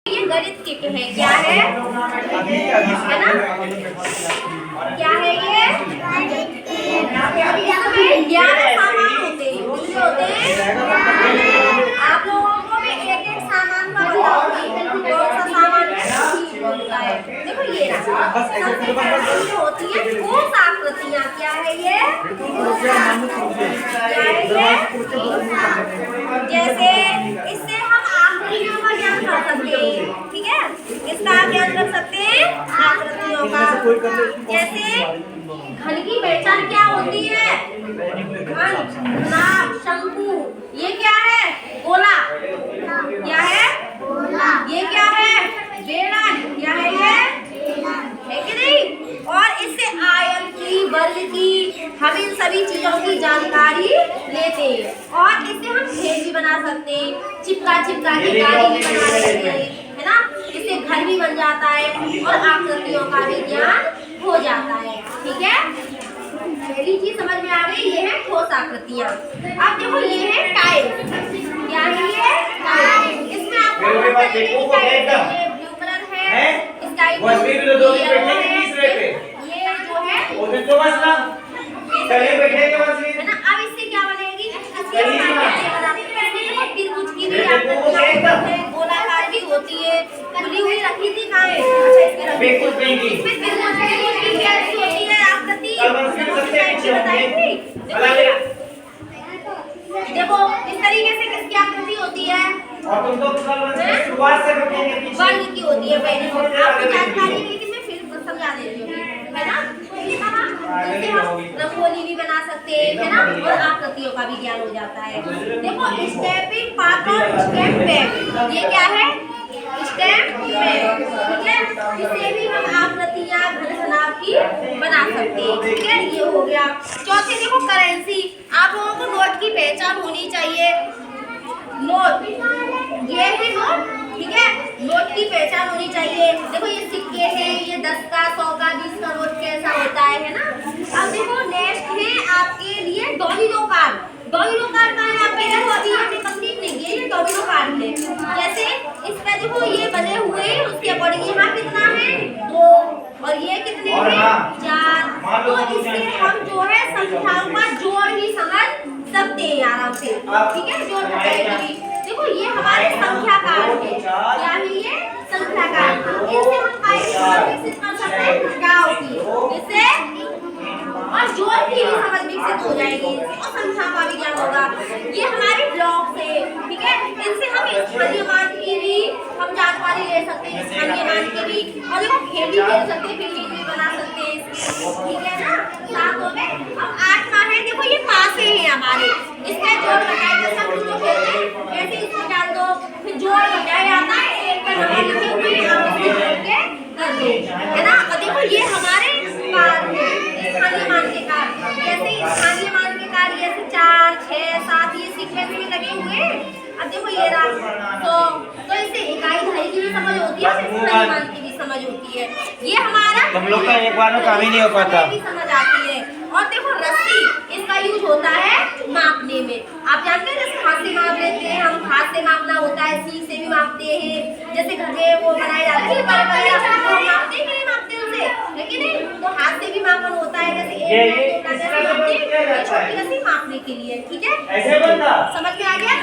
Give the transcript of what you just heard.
ये गणित किट है, क्या है ना, क्या है ये? इसमें 11 सामान होते हैं, कितने होते हैं? आप लोगों को मैं एक एक सामान का बताऊंगी, कौन सा सामान होता है। देखो ये सबसे पहले होती है ठोस आकृतियाँ, क्या है ये? क्या है ये? जैसे इससे हम आकृतियों का ज्ञान कर सकते हैं, ठीक है, इसका ज्ञान कर सकते हैं आकृतियों का। जैसे घन की पहचान क्या होती है? घन, नाभ, शंकु, ये क्या है? गोला, क्या है? ये क्या है? बेलन, क्या है ये? है कि नहीं? और इससे आयत की, वर्ग की, हम इन सभी चीजों की जानकारी लेते हैं। और इससे हम खेल भी बना सकते हैं, चिपका चिपका के गाड़ी भी बना सकते हैं, है ना। इससे घर भी बन जाता है और आकृतियों का भी ज्ञान हो जाता है, ठीक है। पहली चीज समझ में आ गई, ये है ठोस आकृतियाँ। अब देखो ये है टाइल, क्या है ये? टाइल। इसमें आपको ब्लू कलर है, इसका ये जो है ना। अब इससे क्या बनेगी? त्रिभुज की भी आकृतियाँ, गोलाकार भी होती है, खुली हुई रखी थी कहाँ है? अच्छा, इसमें त्रिभुज की कैसी होती है आकृति? देखो इस तरीके से किसकी आकृति होती है? और तुम तो शुरुआत से वर्ग की होती है। पहले आपको जानकारी है, लेकिन मैं फिर समझा देती हूँ, है ना। इससे हम रंगोली भी बना सकते हैं, है ना, और आकृतियों का भी ज्ञान हो जाता है। देखो स्टेपिंग पाथ और स्टेप बैक, ये क्या है? स्टेप बैक, ठीक है। इससे भी हम आकृतियाँ घनघनाभ की बना सकते हैं, ठीक है। ये हो गया। चौथे देखो करेंसी, आप लोगों को नोट की पहचान होनी चाहिए। नोट, ये है नोट, ठीक है, नोट की पहचान होनी चाहिए। देखो ये सिक्के हैं, ये 10 का, 100 का, 20 का नोट कैसा होता है ना। अब देखो नेक्स्ट है आपके लिए डोमिनो कार्ड। डोमिनो कार्ड का है आपके, देखो अभी हमने कंप्लीट नहीं किया, ये डोमिनो कार्ड है। जैसे इसका देखो ये बने हुए, उसके अकॉर्डिंग यहाँ कितना है? 2, और ये कितने हैं? 4। तो इससे हम जो है संख्याओं का जोड़ भी समझ सकते हैं आराम से, ठीक है, जोड़ बताएगी। देखो ये हमारे संख्या कार्ड है, क्या है ये? संख्या कार्ड। इससे हम विकसित कर सकते हैं घटाव की, इससे और जोड़ की भी समझ विकसित हो जाएगी और संख्या का भी ज्ञान होगा। ये हमारे ब्लॉक है, ठीक है, इनसे हम स्थानीय मान की भी हम जानकारी ले सकते हैं, स्थानीय मान की भी। और देखो खेल भी खेल सकते हैं, बिल्डिंग भी बना सकते हैं, ठीक है ना। 7 हो गए। अब 8वां है, देखो ये पासे हैं हमारे, इसका जोड़ घटाएगा, सब कुछ तो खेलते हैं, ऐसे इसको डाल दो, फिर जोड़ घटाया आता है, एक का नंबर लिखे हुए आप इसको जोड़ के कर दो, है ना। और देखो ये हमारे कार है, स्थानीय मान के कार, जैसे स्थानीय मान के कार ऐसे 4, 6, 7 ये सीक्वेंस में लगे हुए। अब देखो ये रहा, तो इससे इकाई दहाई की भी समझ होती है, स्थानीय मान की भी समझ होती है। ये हमारा तुम लोग का एक बार में काम ही नहीं हो पाता, भी समझ आती है। और देखो रस्सी, इसका यूज होता है मापने में। आप जानते हैं जैसे हाथ से माप लेते हैं हम, हाथ से मापना होता है, सीख से भी मापते हैं। जैसे घर में वो बनाए जाते हैं, मापते हैं, नहीं मापते उनसे, लेकिन तो हाथ से भी मापन होता है। जैसे छोटी रस्सी मापने के लिए, ठीक है। समझ में आ गया?